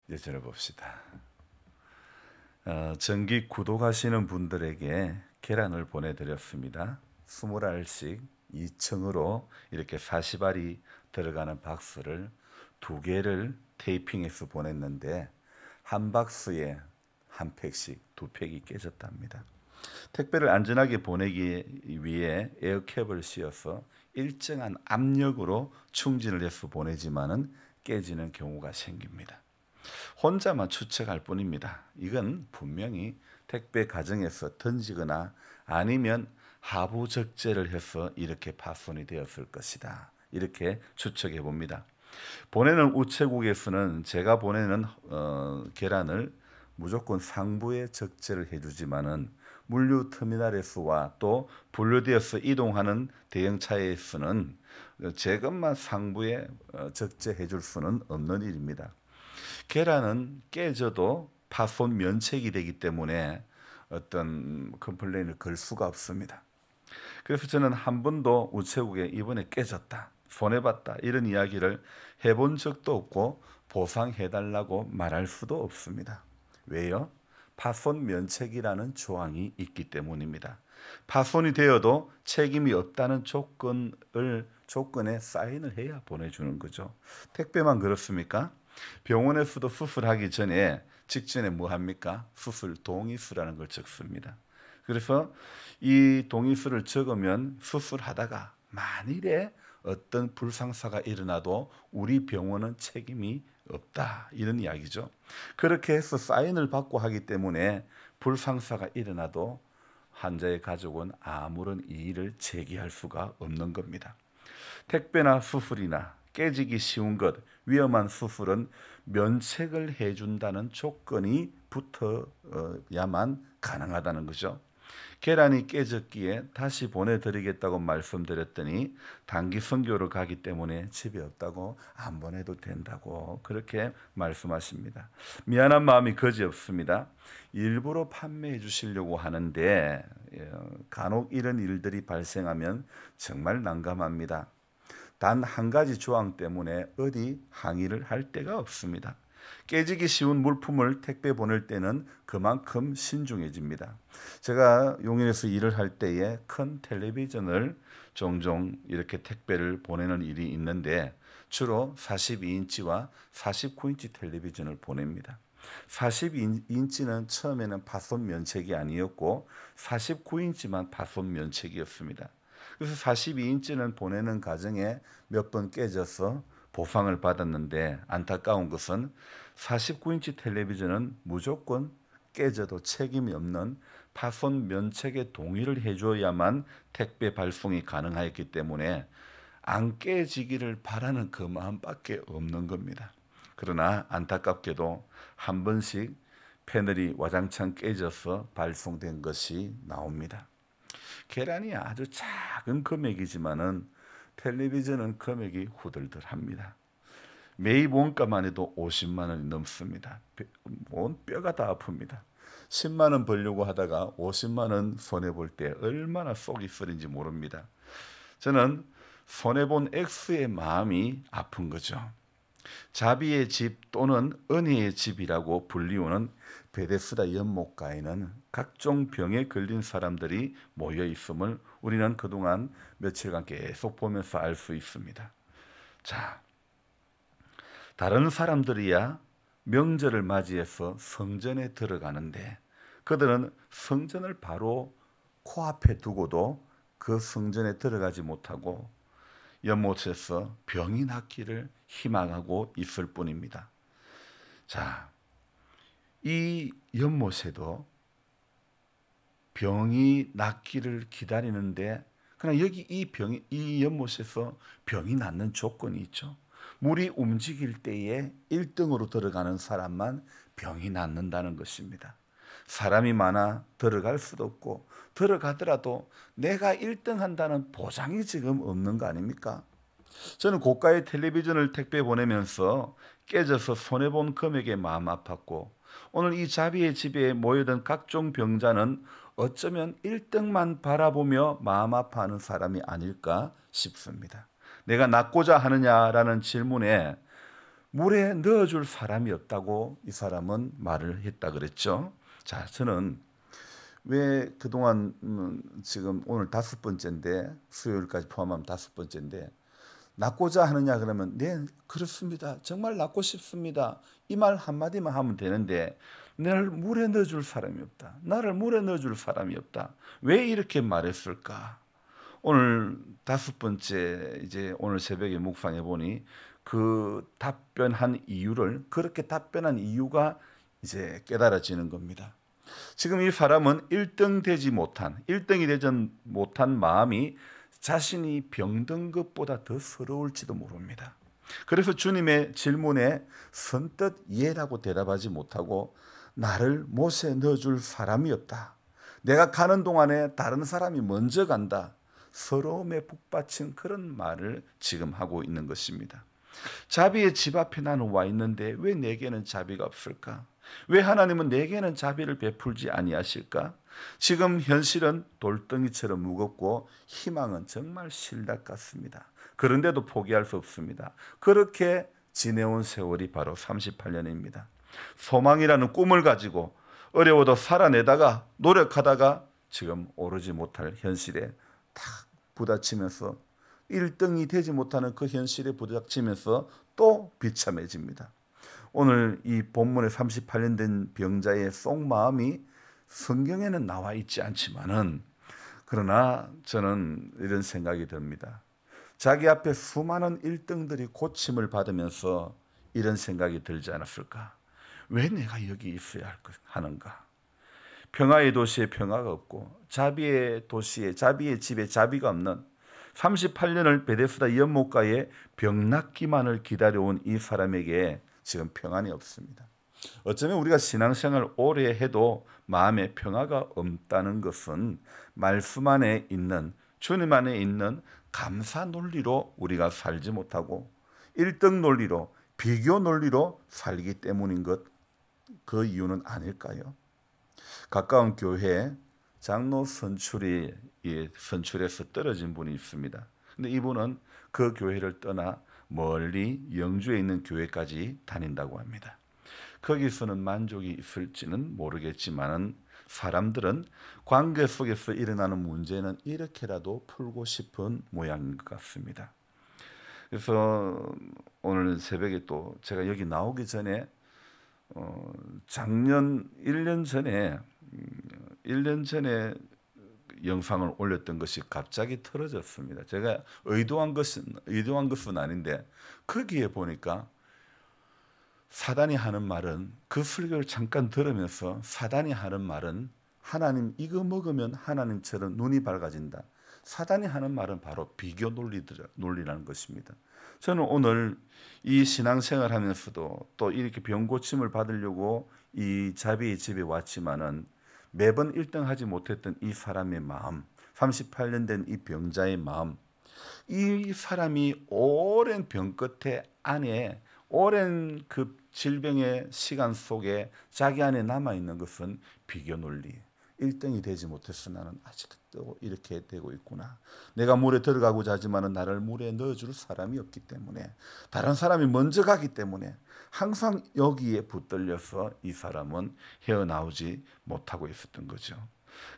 예전에 봅시다. 정기 구독하시는 분들에게 계란을 보내드렸습니다. 20알씩 2층으로 이렇게 40알이 들어가는 박스를 2개를 테이핑해서 보냈는데 한 박스에 한 팩씩 2팩이 깨졌답니다. 택배를 안전하게 보내기 위해 에어캡을 씌워서 일정한 압력으로 충진을 해서 보내지만은 깨지는 경우가 생깁니다. 혼자만 추측할 뿐입니다. 이건 분명히 택배 가정에서 던지거나 아니면 하부 적재를 해서 이렇게 파손이 되었을 것이다. 이렇게 추측해 봅니다. 보내는 우체국에서는 제가 보내는 계란을 무조건 상부에 적재를 해주지만은 물류 터미널에서와 또 분류되어서 이동하는 대형차에서는 제 것만 상부에 적재해 줄 수는 없는 일입니다. 계란은 깨져도 파손 면책이 되기 때문에 어떤 컴플레인을 걸 수가 없습니다. 그래서 저는 한 번도 우체국에 이번에 깨졌다, 손해봤다 이런 이야기를 해본 적도 없고 보상해달라고 말할 수도 없습니다. 왜요? 파손 면책이라는 조항이 있기 때문입니다. 파손이 되어도 책임이 없다는 조건에 사인을 해야 보내주는 거죠. 택배만 그렇습니까? 병원에서도 수술하기 전에 직전에 뭐 합니까? 수술 동의서라는 걸 적습니다. 그래서 이 동의서를 적으면 수술하다가 만일에 어떤 불상사가 일어나도 우리 병원은 책임이 없다, 이런 이야기죠. 그렇게 해서 사인을 받고 하기 때문에 불상사가 일어나도 환자의 가족은 아무런 이의를 제기할 수가 없는 겁니다. 택배나 수술이나 깨지기 쉬운 것, 위험한 수술은 면책을 해준다는 조건이 붙어야만 가능하다는 거죠. 계란이 깨졌기에 다시 보내드리겠다고 말씀드렸더니 단기 선교를 가기 때문에 집에 없다고 안 보내도 된다고 그렇게 말씀하십니다. 미안한 마음이 거지없습니다. 일부러 판매해 주시려고 하는데 간혹 이런 일들이 발생하면 정말 난감합니다. 단 한 가지 조항 때문에 어디 항의를 할 데가 없습니다. 깨지기 쉬운 물품을 택배 보낼 때는 그만큼 신중해집니다. 제가 용인에서 일을 할 때에 큰 텔레비전을 종종 이렇게 택배를 보내는 일이 있는데 주로 42인치와 49인치 텔레비전을 보냅니다. 42인치는 처음에는 파손 면책이 아니었고 49인치만 파손 면책이었습니다. 그래서 42인치는 보내는 과정에 몇 번 깨져서 보상을 받았는데 안타까운 것은 49인치 텔레비전은 무조건 깨져도 책임이 없는 파손 면책에 동의를 해줘야만 택배 발송이 가능하였기 때문에 안 깨지기를 바라는 그 마음밖에 없는 겁니다. 그러나 안타깝게도 한 번씩 패널이 와장창 깨져서 발송된 것이 나옵니다. 계란이 아주 작은 금액이지만은 텔레비전은 금액이 후들들합니다. 매입 원가만 해도 50만 원이 넘습니다. 온 뼈가 다 아픕니다. 10만 원 벌려고 하다가 50만 원 손해볼 때 얼마나 속이 쓰린지 모릅니다. 저는 손해본 X의 마음이 아픈 거죠. 자비의 집 또는 은혜의 집이라고 불리우는 베데스다 연못가에는 각종 병에 걸린 사람들이 모여 있음을 우리는 그동안 며칠간 계속 보면서 알 수 있습니다. 자, 다른 사람들이야 명절을 맞이해서 성전에 들어가는데 그들은 성전을 바로 코앞에 두고도 그 성전에 들어가지 못하고 연못에서 병이 낫기를 희망하고 있을 뿐입니다. 자, 이 연못에도 병이 낫기를 기다리는데 그냥 여기 이 연못에서 병이 낫는 조건이 있죠. 물이 움직일 때에 1등으로 들어가는 사람만 병이 낫는다는 것입니다. 사람이 많아 들어갈 수도 없고 들어가더라도 내가 1등 한다는 보장이 지금 없는 거 아닙니까? 저는 고가의 텔레비전을 택배 보내면서 깨져서 손해본 금액에 마음 아팠고 오늘 이 자비의 집에 모여든 각종 병자는 어쩌면 1등만 바라보며 마음 아파하는 사람이 아닐까 싶습니다. 내가 낫고자 하느냐라는 질문에 물에 넣어줄 사람이 없다고 이 사람은 말을 했다 그랬죠. 자, 저는 왜 그동안 지금 오늘 5번째인데 수요일까지 포함하면 5번째인데 낫고자 하느냐 그러면 네 그렇습니다. 정말 낫고 싶습니다. 이 말 한마디만 하면 되는데 나를 물에 넣어줄 사람이 없다. 나를 물에 넣어줄 사람이 없다. 왜 이렇게 말했을까? 오늘 5번째 이제 오늘 새벽에 묵상해 보니 그 답변한 이유를 그렇게 답변한 이유가 이제 깨달아지는 겁니다. 지금 이 사람은 1등이 되지 못한 마음이 자신이 병든 것보다 더 서러울지도 모릅니다. 그래서 주님의 질문에 선뜻 예라고 대답하지 못하고 나를 못에 넣어줄 사람이 없다. 내가 가는 동안에 다른 사람이 먼저 간다. 서러움에 북받친 그런 말을 지금 하고 있는 것입니다. 자비의 집 앞에 나는 와 있는데 왜 내게는 자비가 없을까? 왜 하나님은 내게는 자비를 베풀지 아니하실까? 지금 현실은 돌덩이처럼 무겁고 희망은 정말 실닭 같습니다. 그런데도 포기할 수 없습니다. 그렇게 지내온 세월이 바로 38년입니다. 소망이라는 꿈을 가지고 어려워도 살아내다가 노력하다가 지금 오르지 못할 현실에 탁 부딪히면서 1등이 되지 못하는 그 현실에 부딪히면서 또 비참해집니다. 오늘 이 본문의 38년 된 병자의 속마음이 성경에는 나와 있지 않지만은 그러나 저는 이런 생각이 듭니다. 자기 앞에 수많은 1등들이 고침을 받으면서 이런 생각이 들지 않았을까? 왜 내가 여기 있어야 하는가? 평화의 도시에 평화가 없고 자비의 도시에 자비의 집에 자비가 없는 38년을 베데스다 연못가에 병 낫기만을 기다려온 이 사람에게 지금 평안이 없습니다. 어쩌면 우리가 신앙생활을 오래 해도 마음에 평화가 없다는 것은 말씀 안에 있는 주님 안에 있는 감사 논리로 우리가 살지 못하고 1등 논리로 비교 논리로 살기 때문인 것, 그 이유는 아닐까요? 가까운 교회에 장로 선출에서 떨어진 분이 있습니다. 근데 이분은 그 교회를 떠나 멀리 영주에 있는 교회까지 다닌다고 합니다. 거기서는 만족이 있을지는 모르겠지만 사람들은 관계 속에서 일어나는 문제는 이렇게라도 풀고 싶은 모양인 것 같습니다. 그래서 오늘 새벽에 또 제가 여기 나오기 전에 작년 1년 전에 영상을 올렸던 것이 갑자기 틀어졌습니다. 제가 의도한 것은 아닌데 거기에 보니까 사단이 하는 말은 그 설교를 잠깐 들으면서 사단이 하는 말은 하나님 이거 먹으면 하나님처럼 눈이 밝아진다. 사단이 하는 말은 바로 비교 논리라는 것입니다. 저는 오늘 이 신앙생활 하면서도 또 이렇게 병고침을 받으려고 이 자비의 집에 왔지만은 매번 1등 하지 못했던 이 사람의 마음, 38년 된 이 병자의 마음, 이 사람이 오랜 병 끝에 안에 오랜 그 질병의 시간 속에 자기 안에 남아있는 것은 비교 논리. 1등이 되지 못해서 나는 아직도 이렇게 되고 있구나. 내가 물에 들어가고자 하지만 나를 물에 넣어줄 사람이 없기 때문에 다른 사람이 먼저 가기 때문에 항상 여기에 붙들려서 이 사람은 헤어나오지 못하고 있었던 거죠.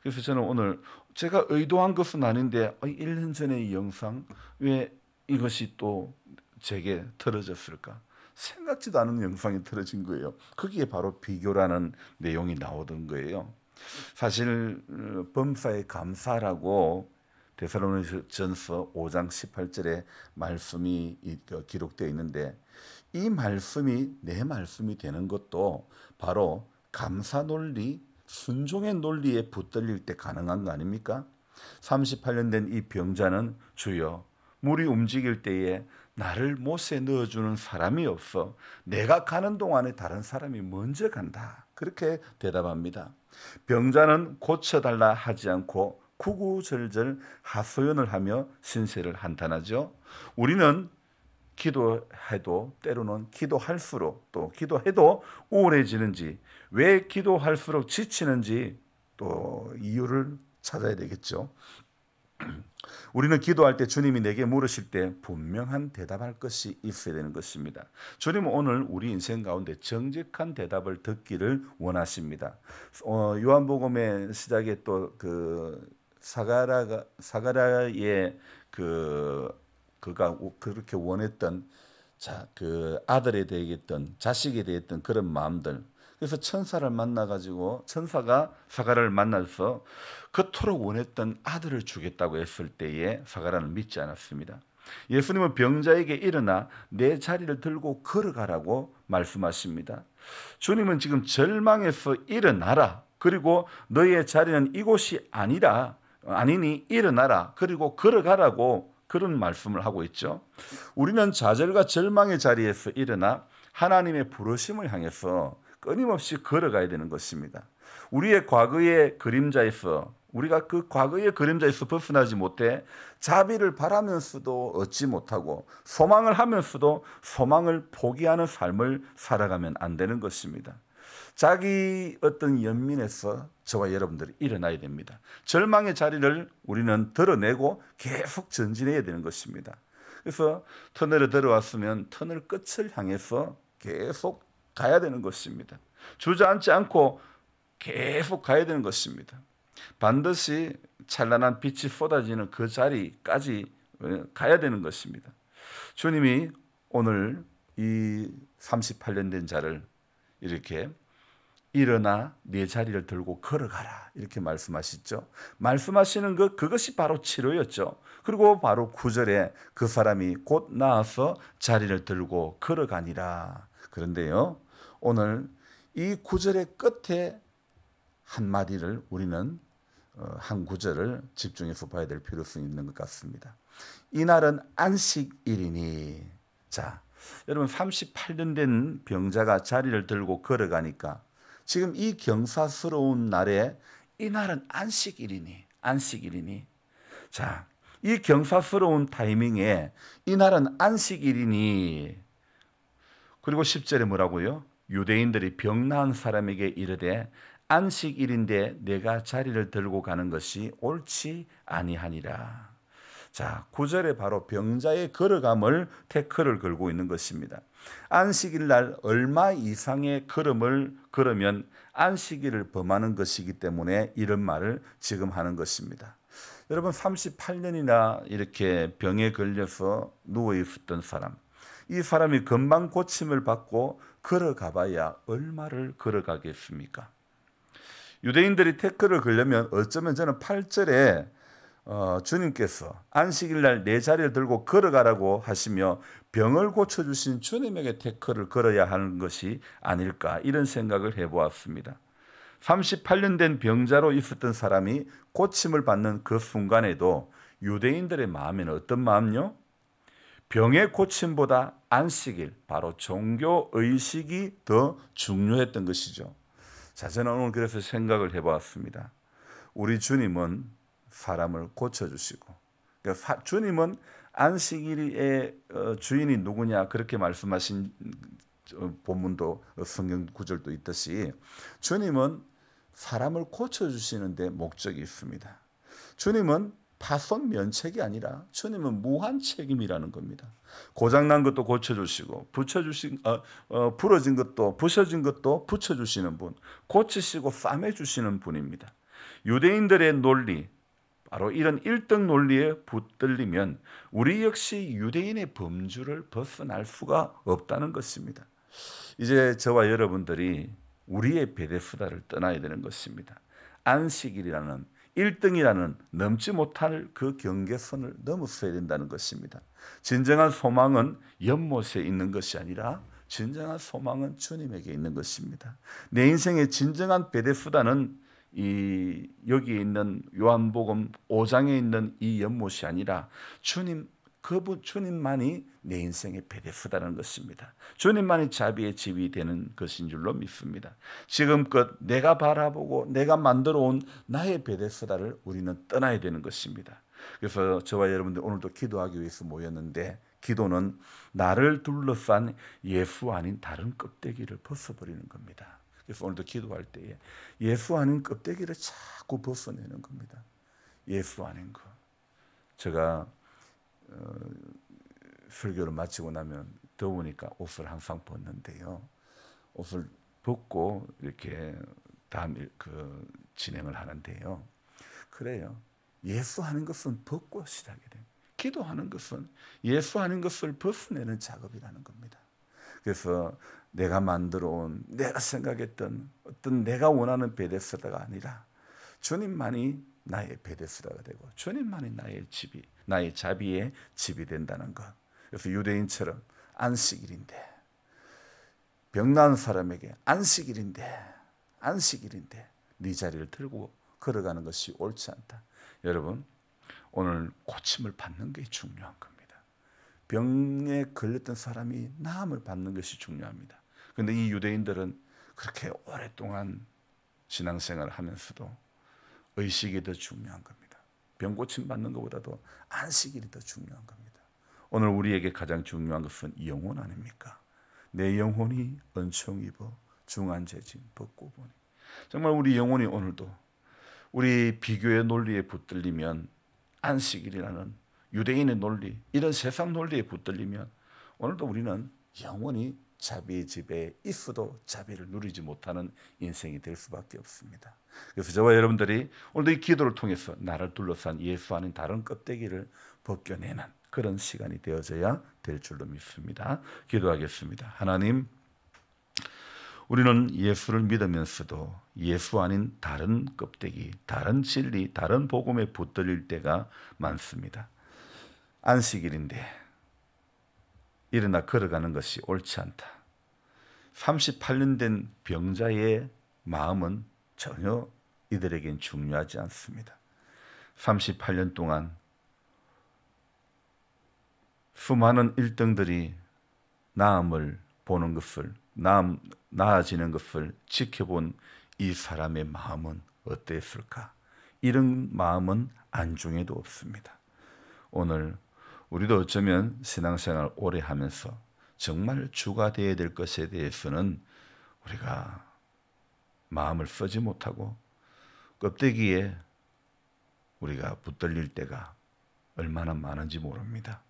그래서 저는 오늘 제가 의도한 것은 아닌데 1년 전에 이 영상 왜 이것이 또 제게 틀어졌을까? 생각지도 않은 영상이 틀어진 거예요. 거기에 바로 비교라는 내용이 나오던 거예요. 사실 범사에 감사라고 데살로니가전서 5장 18절에 말씀이 기록되어 있는데 이 말씀이 내 말씀이 되는 것도 바로 감사 논리, 순종의 논리에 붙들릴 때 가능한 거 아닙니까? 38년 된 이 병자는 주여 물이 움직일 때에 나를 못에 넣어주는 사람이 없어 내가 가는 동안에 다른 사람이 먼저 간다. 그렇게 대답합니다. 병자는 고쳐달라 하지 않고 구구절절 하소연을 하며 신세를 한탄하죠. 우리는 기도해도 때로는 기도할수록 또 기도해도 우울해지는지 왜 기도할수록 지치는지 또 이유를 찾아야 되겠죠. 우리는 기도할 때 주님이 내게 물으실 때 분명한 대답할 것이 있어야 되는 것입니다. 주님은 오늘 우리 인생 가운데 정직한 대답을 듣기를 원하십니다. 요한복음의 시작에 또 그 사가랴의 그가 그렇게 원했던 그 아들에 대했던 자식에 대했던 그런 마음들. 그래서 천사를 만나가지고 천사가 사가랴를 만나서 그토록 원했던 아들을 주겠다고 했을 때에 사가랴는 믿지 않았습니다. 예수님은 병자에게 일어나 내 자리를 들고 걸어가라고 말씀하십니다. 주님은 지금 절망에서 일어나라. 그리고 너의 자리는 이곳이 아니니 일어나라. 그리고 걸어가라고 그런 말씀을 하고 있죠. 우리는 좌절과 절망의 자리에서 일어나 하나님의 부르심을 향해서 끊임없이 걸어가야 되는 것입니다. 우리의 과거의 그림자에서 우리가 그 과거의 그림자에서 벗어나지 못해 자비를 바라면서도 얻지 못하고 소망을 하면서도 소망을 포기하는 삶을 살아가면 안 되는 것입니다. 자기 어떤 연민에서 저와 여러분들이 일어나야 됩니다. 절망의 자리를 우리는 드러내고 계속 전진해야 되는 것입니다. 그래서 터널에 들어왔으면 터널 끝을 향해서 계속 가야 되는 것입니다. 주저앉지 않고 계속 가야 되는 것입니다. 반드시 찬란한 빛이 쏟아지는 그 자리까지 가야 되는 것입니다. 주님이 오늘 이 38년 된 자를 이렇게 일어나 네 자리를 들고 걸어가라 이렇게 말씀하시죠. 말씀하시는 그것이 바로 치료였죠. 그리고 바로 9절에 그 사람이 곧 나아서 자리를 들고 걸어가니라. 그런데요, 오늘 이 9절의 끝에 한마디를 우리는 한 구절을 집중해서 봐야 될 필요성이 있는 것 같습니다. 이날은 안식일이니. 자, 여러분 38년 된 병자가 자리를 들고 걸어가니까 지금 이 경사스러운 날에 이날은 안식일이니. 자, 이 경사스러운 타이밍에 이날은 안식일이니. 그리고 10절에 뭐라고요? 유대인들이 병 나은 사람에게 이르되 안식일인데 내가 자리를 들고 가는 것이 옳지 아니하니라. 자, 9절에 바로 병자의 걸어감을 태클을 걸고 있는 것입니다. 안식일 날 얼마 이상의 걸음을 걸으면 안식일을 범하는 것이기 때문에 이런 말을 지금 하는 것입니다. 여러분 38년이나 이렇게 병에 걸려서 누워 있었던 사람, 이 사람이 금방 고침을 받고 걸어가 봐야 얼마를 걸어가겠습니까? 유대인들이 태클을 걸려면 어쩌면 저는 8절에 주님께서 안식일 날 내 자리를 들고 걸어가라고 하시며 병을 고쳐주신 주님에게 태클을 걸어야 하는 것이 아닐까 이런 생각을 해보았습니다. 38년 된 병자로 있었던 사람이 고침을 받는 그 순간에도 유대인들의 마음에는 어떤 마음요? 병의 고침보다 안식일, 바로 종교의식이 더 중요했던 것이죠. 자, 저는 오늘 그래서 생각을 해보았습니다. 우리 주님은 사람을 고쳐주시고, 그러니까 주님은 안식일의 주인이 누구냐 그렇게 말씀하신 본문도 성경 구절도 있듯이 주님은 사람을 고쳐주시는 데 목적이 있습니다. 주님은 파손 면책이 아니라 주님은 무한 책임이라는 겁니다. 고장난 것도 고쳐주시고 부러진 것도 부서진 것도 붙여주시는 분, 고치시고 싸매주시는 분입니다. 유대인들의 논리, 바로 이런 1등 논리에 붙들리면 우리 역시 유대인의 범주를 벗어날 수가 없다는 것입니다. 이제 저와 여러분들이 우리의 베데스다를 떠나야 되는 것입니다. 안식일이라는 1등이라는 넘지 못할 그 경계선을 넘어서야 된다는 것입니다. 진정한 소망은 연못에 있는 것이 아니라 진정한 소망은 주님에게 있는 것입니다. 내 인생의 진정한 베데스다는 여기에 있는 요한복음 5장에 있는 이 연못이 아니라 주님만이 내 인생의 베데스다라는 것입니다. 주님만이 자비의 집이 되는 것인 줄로 믿습니다. 지금껏 내가 바라보고 내가 만들어 온 나의 베데스다를 우리는 떠나야 되는 것입니다. 그래서 저와 여러분들 오늘도 기도하기 위해서 모였는데, 기도는 나를 둘러싼 예수 아닌 다른 껍데기를 벗어버리는 겁니다. 그래서 오늘도 기도할 때에 예수 아닌 껍데기를 자꾸 벗어내는 겁니다. 예수 아닌 것. 제가 설교를 마치고 나면 더우니까 옷을 항상 벗는데요. 옷을 벗고 이렇게 다음 진행을 하는데요. 그래요. 예수하는 것은 벗고 시작이 돼요. 기도하는 것은 예수하는 것을 벗어내는 작업이라는 겁니다. 그래서 내가 만들어 온, 내가 생각했던 어떤 내가 원하는 베데스다가 아니라 주님만이 나의 베데스다가 되고 주님만이 나의 자비의 집이 된다는 것. 그래서 유대인처럼 안식일인데, 병난 사람에게 안식일인데 네 자리를 들고 걸어가는 것이 옳지 않다. 여러분, 오늘 고침을 받는 게 중요한 겁니다. 병에 걸렸던 사람이 나음을 받는 것이 중요합니다. 그런데 이 유대인들은 그렇게 오랫동안 신앙생활을 하면서도 의식이 더 중요한 겁니다. 병 고침 받는 것보다도 안식일이 더 중요한 겁니다. 오늘 우리에게 가장 중요한 것은 영혼 아닙니까? 내 영혼이 은총 입어 중한 죄짐 벗고 보니. 정말 우리 영혼이 오늘도 우리 비교의 논리에 붙들리면, 안식일이라는 유대인의 논리, 이런 세상 논리에 붙들리면 오늘도 우리는 영원히 자비의 집에 있어도 자비를 누리지 못하는 인생이 될 수밖에 없습니다. 그래서 저와 여러분들이 오늘도 이 기도를 통해서 나를 둘러싼 예수 아닌 다른 껍데기를 벗겨내는 그런 시간이 되어져야 될 줄로 믿습니다. 기도하겠습니다. 하나님, 우리는 예수를 믿으면서도 예수 아닌 다른 껍데기, 다른 진리, 다른 복음에 붙들릴 때가 많습니다. 안식일인데 일어나 걸어가는 것이 옳지 않다. 38년 된 병자의 마음은 전혀 이들에겐 중요하지 않습니다. 38년 동안 수많은 일등들이 나음을 보는 것을, 나아지는 것을 지켜본 이 사람의 마음은 어땠을까? 이런 마음은 안중에도 없습니다. 오늘 우리도 어쩌면 신앙생활 오래 하면서 정말 주가 되어야 될 것에 대해서는 우리가 마음을 쓰지 못하고 껍데기에 우리가 붙들릴 때가 얼마나 많은지 모릅니다.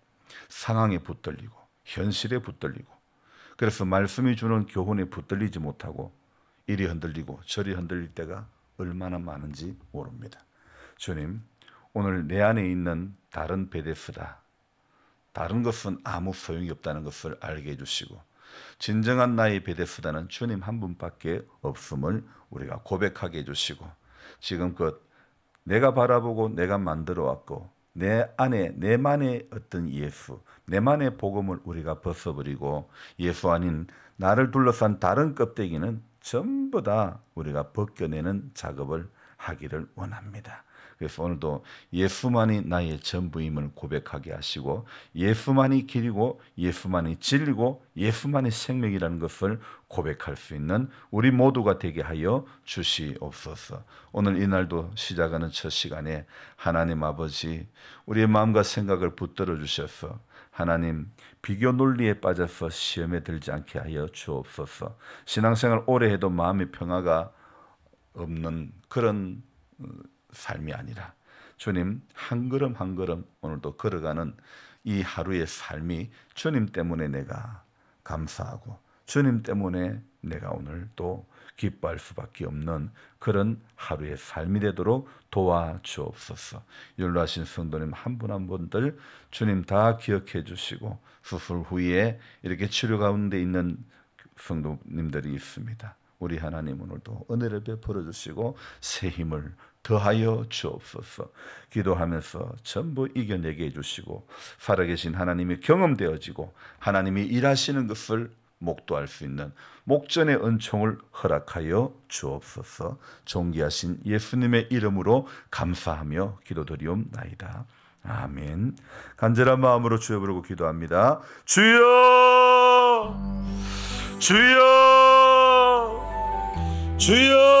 상황에 붙들리고 현실에 붙들리고, 그래서 말씀이 주는 교훈에 붙들리지 못하고 이리 흔들리고 저리 흔들릴 때가 얼마나 많은지 모릅니다. 주님, 오늘 내 안에 있는 다른 베데스다, 다른 것은 아무 소용이 없다는 것을 알게 해주시고, 진정한 나의 베데스다는 주님 한 분밖에 없음을 우리가 고백하게 해주시고, 지금껏 내가 바라보고 내가 만들어 왔고 내 안에 내만의 어떤 예수, 내만의 복음을 우리가 벗어버리고 예수 아닌 나를 둘러싼 다른 껍데기는 전부 다 우리가 벗겨내는 작업을 하기를 원합니다. 그래서 오늘도 예수만이 나의 전부임을 고백하게 하시고, 예수만이 길이고 예수만이 진리고 예수만이 생명이라는 것을 고백할 수 있는 우리 모두가 되게 하여 주시옵소서. 오늘 이날도 시작하는 첫 시간에 하나님 아버지, 우리의 마음과 생각을 붙들어 주셔서 하나님, 비교 논리에 빠져서 시험에 들지 않게 하여 주옵소서. 신앙생활 오래 해도 마음의 평화가 없는 그런 삶이 아니라 주님, 한 걸음 한 걸음 오늘도 걸어가는 이 하루의 삶이 주님 때문에 내가 감사하고 주님 때문에 내가 오늘 또 기뻐할 수밖에 없는 그런 하루의 삶이 되도록 도와주옵소서. 연로하신 성도님 한 분 한 분들 주님 다 기억해 주시고, 수술 후에 이렇게 치료 가운데 있는 성도님들이 있습니다. 우리 하나님 오늘도 은혜를 베풀어 주시고 새 힘을 더하여 주옵소서. 기도하면서 전부 이겨내게 해주시고 살아계신 하나님이 경험되어지고 하나님이 일하시는 것을 목도할 수 있는 목전의 은총을 허락하여 주옵소서. 존귀하신 예수님의 이름으로 감사하며 기도드리옵나이다. 아멘. 간절한 마음으로 주여 부르고 기도합니다. 주여, 주여, 주여.